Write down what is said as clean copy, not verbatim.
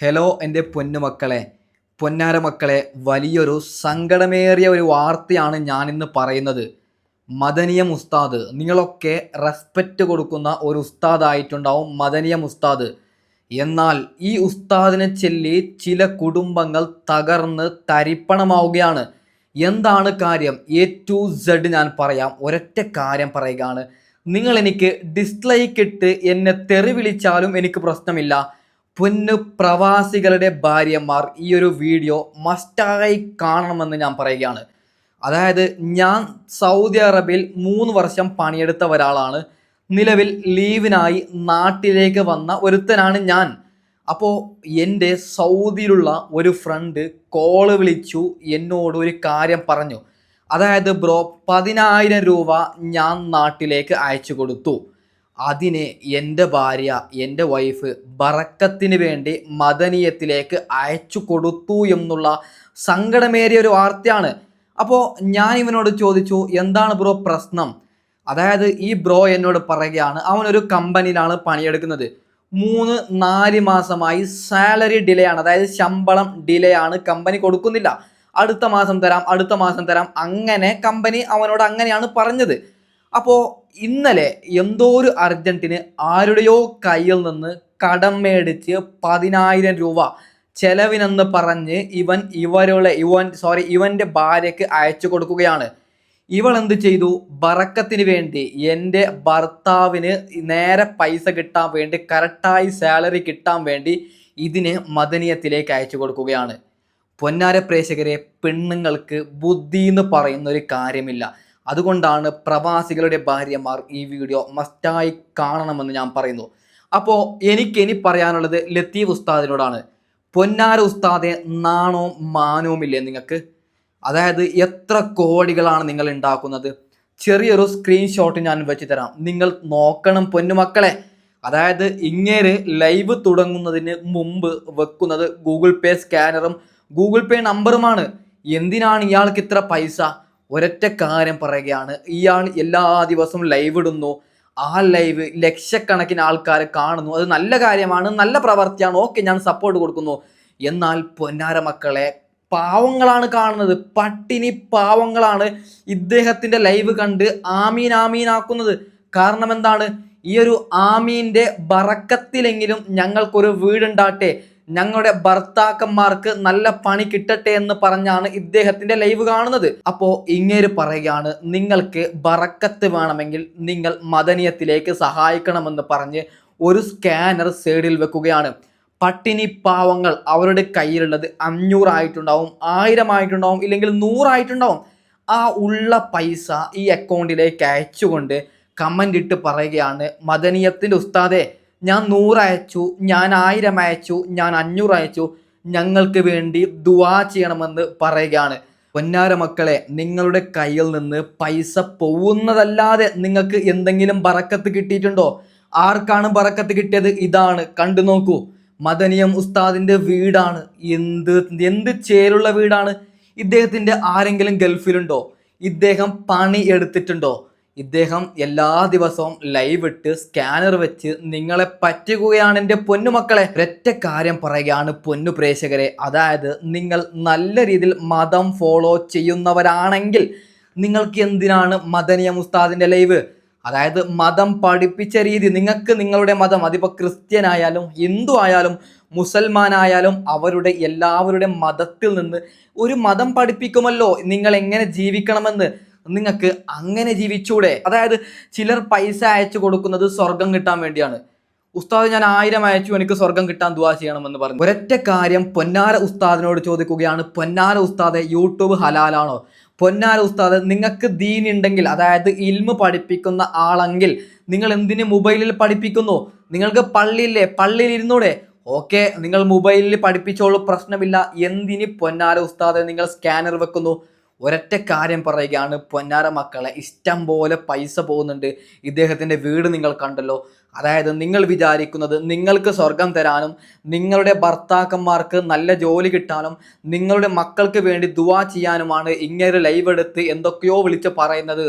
Hello എൻ്റെ പൊന്നുമക്കളെ, പൊന്നാര മക്കളെ, വലിയൊരു സങ്കടമേറിയ ഒരു വാർത്തയാണ് ഞാനിന്ന് പറയുന്നത്. മദനിയം ഉസ്താദ്, നിങ്ങളൊക്കെ റെസ്പെക്റ്റ് കൊടുക്കുന്ന ഒരു ഉസ്താദായിട്ടുണ്ടാവും മദനിയം ഉസ്താദ്. എന്നാൽ ഈ ഉസ്താദിനെ ചൊല്ലി ചില കുടുംബങ്ങൾ തകർന്ന് തരിപ്പണമാവുകയാണ്. എന്താണ് കാര്യം? എ ടു സെഡ് ഞാൻ പറയാം. ഒരൊറ്റ കാര്യം പറയുകയാണ്. നിങ്ങൾ എനിക്ക് ഡിസ്ലൈക്ക് ഇട്ട് എന്നെ തെറി വിളിച്ചാലും എനിക്ക് പ്രശ്നമില്ല. പൊന്നു പ്രവാസികളുടെ ഭാര്യമാർ ഈ ഒരു വീഡിയോ മസ്റ്റായി കാണണമെന്ന് ഞാൻ പറയുകയാണ്. അതായത് ഞാൻ സൗദി അറേബ്യയിൽ 3 വർഷം പണിയെടുത്ത ഒരാളാണ്. നിലവിൽ ലീവിനായി നാട്ടിലേക്ക് വന്ന ഒരുത്തനാണ് ഞാൻ. അപ്പോൾ എൻ്റെ സൗദിയിലുള്ള ഒരു ഫ്രണ്ട് കോള് വിളിച്ചു എന്നോട് ഒരു കാര്യം പറഞ്ഞു. അതായത് ബ്രോ, 10,000 രൂപ ഞാൻ നാട്ടിലേക്ക് അയച്ചു കൊടുത്തു. അതിന് എൻ്റെ ഭാര്യ, എൻ്റെ വൈഫ് ബറക്കത്തിന് വേണ്ടി മദനിയത്തിലേക്ക് അയച്ചു കൊടുത്തു എന്നുള്ള സങ്കടമേറിയ ഒരു വാർത്തയാണ്. അപ്പോൾ ഞാൻ ഇവനോട് ചോദിച്ചു, എന്താണ് ബ്രോ പ്രശ്നം? അതായത് ഈ ബ്രോ എന്നോട് പറയുകയാണ്, അവനൊരു കമ്പനിയിലാണ് പണിയെടുക്കുന്നത്. 3-4 മാസമായി സാലറി ഡിലേ ആണ്. അതായത് ശമ്പളം ഡിലേ ആണ്, കമ്പനി കൊടുക്കുന്നില്ല. അടുത്ത മാസം തരാം, അടുത്ത മാസം തരാം, അങ്ങനെ കമ്പനി അവനോട് അങ്ങനെയാണ് പറഞ്ഞത്. അപ്പോൾ ഇന്നലെ എന്തോ ഒരു അർജന്റിന് ആരുടെയോ കയ്യിൽ നിന്ന് കടം മേടിച്ച് 10,000 രൂപ ചെലവിനെന്ന് പറഞ്ഞ് ഇവൻ്റെ ഭാര്യയ്ക്ക് അയച്ചു കൊടുക്കുകയാണ്. ഇവൾ എന്ത് ചെയ്തു? ബറക്കത്തിന് വേണ്ടി, എൻ്റെ ഭർത്താവിന് നേരെ പൈസ കിട്ടാൻ വേണ്ടി, കറക്റ്റായി സാലറി കിട്ടാൻ വേണ്ടി ഇതിനെ മദനിയത്തിലേക്ക് അയച്ചു കൊടുക്കുകയാണ്. പൊന്നാര പ്രേക്ഷകരെ, പെണ്ണുങ്ങൾക്ക് ബുദ്ധി എന്ന് പറയുന്ന ഒരു കാര്യമില്ല. അതുകൊണ്ടാണ് പ്രവാസികളുടെ ഭാര്യമാർ ഈ വീഡിയോ മസ്റ്റായി കാണണമെന്ന് ഞാൻ പറയുന്നു. അപ്പോൾ ഇനി പറയാനുള്ളത് ലത്തീഫ് ഉസ്താദിനോടാണ്. പൊന്നാര ഉസ്താദെ, നാണോ മാനവുമില്ലേ നിങ്ങൾക്ക്? അതായത് എത്ര കോടികളാണ് നിങ്ങൾ ഉണ്ടാക്കുന്നത്? ചെറിയൊരു സ്ക്രീൻഷോട്ട് ഞാൻ വെച്ച് തരാം, നിങ്ങൾ നോക്കണം പൊന്നുമക്കളെ. അതായത് ഇങ്ങേര് ലൈവ് തുടങ്ങുന്നതിന് മുമ്പ് വെക്കുന്നത് ഗൂഗിൾ പേ സ്കാനറും ഗൂഗിൾ പേ നമ്പറുമാണ്. എന്തിനാണ് ഇയാൾക്ക് ഇത്ര പൈസ? ഒരൊറ്റ കാര്യം പറയുകയാണ്, ഇയാൾ എല്ലാ ദിവസവും ലൈവ് ഇടുന്നു. ആ ലൈവ് ലക്ഷക്കണക്കിന് ആൾക്കാർ കാണുന്നു. അത് നല്ല കാര്യമാണ്, നല്ല പ്രവർത്തിയാണ്, ഓക്കെ, ഞാൻ സപ്പോർട്ട് കൊടുക്കുന്നു. എന്നാൽ പൊന്നാര മക്കളെ, പാവങ്ങളാണ് കാണുന്നത്, പട്ടിണി പാവങ്ങളാണ് ഇദ്ദേഹത്തിൻ്റെ ലൈവ് കണ്ട് ആമീൻ ആമീൻ ആക്കുന്നത്. കാരണം എന്താണ്? ഈ ഒരു ആമീൻ്റെ ബറക്കത്തിലെങ്കിലും ഞങ്ങൾക്കൊരു വീടുണ്ടാട്ടെ, ഞങ്ങളുടെ ഭർത്താക്കന്മാർക്ക് നല്ല പണി കിട്ടട്ടെ എന്ന് പറഞ്ഞാണ് ഇദ്ദേഹത്തിന്റെ ലൈവ് കാണുന്നത്. അപ്പോൾ ഇങ്ങേര് പറയുകയാണ്, നിങ്ങൾക്ക് ബറക്കത്ത് വേണമെങ്കിൽ നിങ്ങൾ മദനിയത്തിലേക്ക് സഹായിക്കണമെന്ന് പറഞ്ഞ് ഒരു സ്കാനർ സൈഡിൽ വെക്കുകയാണ്. പട്ടിണി പാവങ്ങൾ, അവരുടെ കയ്യിലുള്ളത് 500 ആയിട്ടുണ്ടാവും, 1000 ആയിട്ടുണ്ടാവും, ഇല്ലെങ്കിൽ 100 ആയിട്ടുണ്ടാവും. ആ ഉള്ള പൈസ ഈ അക്കൗണ്ടിലേക്ക് അയച്ചുകൊണ്ട് കമന്റ് ഇട്ട് പറയുകയാണ്, മദനിയത്തിന്റെ ഉസ്താദെ, ഞാൻ 100 അയച്ചു, ഞാൻ 1000 അയച്ചു, ഞാൻ 500 അയച്ചു, ഞങ്ങൾക്ക് വേണ്ടി ദുആ ചെയ്യണമെന്ന് പറയുകയാണ്. പൊന്നാര മക്കളെ, നിങ്ങളുടെ കയ്യിൽ നിന്ന് പൈസ പോകുന്നതല്ലാതെ നിങ്ങൾക്ക് എന്തെങ്കിലും ബറക്കത്ത് കിട്ടിയിട്ടുണ്ടോ? ആർക്കാണ് ബറക്കത്ത് കിട്ടിയത്? ഇതാണ്, കണ്ടു നോക്കൂ. മദനിയം ഉസ്താദിന്റെ വീടാണ്. എന്ത് ചേലുള്ള വീടാണ്. ഇദ്ദേഹത്തിന്റെ ആരെങ്കിലും ഗൾഫിലുണ്ടോ? ഇദ്ദേഹം പണി എടുത്തിട്ടുണ്ടോ? ഇദ്ദേഹം എല്ലാ ദിവസവും ലൈവ് ഇട്ട് സ്കാനർ വെച്ച് നിങ്ങളെ പറ്റുകയാണ് എൻ്റെ പൊന്നുമക്കളെ. ഒരൊറ്റ കാര്യം പറയുകയാണ് പൊന്നു പ്രേക്ഷകരെ, അതായത് നിങ്ങൾ നല്ല രീതിയിൽ മതം ഫോളോ ചെയ്യുന്നവരാണെങ്കിൽ നിങ്ങൾക്ക് എന്തിനാണ് മദനിയം ഉസ്താദിൻ്റെ ലൈവ്? അതായത് മതം പഠിപ്പിച്ച രീതി, നിങ്ങൾക്ക് നിങ്ങളുടെ മതം, അതിപ്പോൾ ക്രിസ്ത്യൻ ആയാലും ഹിന്ദു ആയാലും മുസൽമാനായാലും എല്ലാവരുടെ മതത്തിൽ നിന്ന് ഒരു മതം പഠിപ്പിക്കുമല്ലോ, നിങ്ങൾ എങ്ങനെ ജീവിക്കണമെന്ന്. നിങ്ങൾക്ക് അങ്ങനെ ജീവിച്ചൂടെ? അതായത് ചിലർ പൈസ അയച്ചു കൊടുക്കുന്നത് സ്വർഗം കിട്ടാൻ വേണ്ടിയാണ്. ഉസ്താദ്, ഞാൻ 1000 അയച്ചു, എനിക്ക് സ്വർഗം കിട്ടാൻ ദുആ ചെയ്യണമെന്ന് പറഞ്ഞു. ഒരൊറ്റ കാര്യം പൊന്നാര ഉസ്താദിനോട് ചോദിക്കുകയാണ്, പൊന്നാര ഉസ്താദെ, യൂട്യൂബ് ഹലാലാണോ? പൊന്നാര ഉസ്താദ്, നിങ്ങൾക്ക് ദീൻ ഉണ്ടെങ്കിൽ, അതായത് ഇൽമ് പഠിപ്പിക്കുന്ന ആളെങ്കിൽ നിങ്ങൾ എന്തിന് മൊബൈലിൽ പഠിപ്പിക്കുന്നു? നിങ്ങൾക്ക് പള്ളിയില്ലേ, പള്ളിയിൽ ഇരുന്നൂടെ? ഓക്കെ, നിങ്ങൾ മൊബൈലിൽ പഠിപ്പിച്ചോളൂ, പ്രശ്നമില്ല. എന്തിന് പൊന്നാര ഉസ്താദെ നിങ്ങൾ സ്കാനർ വെക്കുന്നു? ഒരൊറ്റ കാര്യം പറയുകയാണ് പൊന്നാര മക്കളെ, ഇഷ്ടം പോലെ പൈസ പോകുന്നുണ്ട്. ഇദ്ദേഹത്തിൻ്റെ വീട് നിങ്ങൾ കണ്ടല്ലോ. അതായത് നിങ്ങൾ വിചാരിക്കുന്നത് നിങ്ങൾക്ക് സ്വർഗം തരാനും നിങ്ങളുടെ ഭർത്താക്കന്മാർക്ക് നല്ല ജോലി കിട്ടാനും നിങ്ങളുടെ മക്കൾക്ക് വേണ്ടി ദുആ ചെയ്യാനുമാണ് ഇങ്ങനെ ലൈവ് എടുത്ത് എന്തൊക്കെയോ വിളിച്ച് പറയുന്നത്.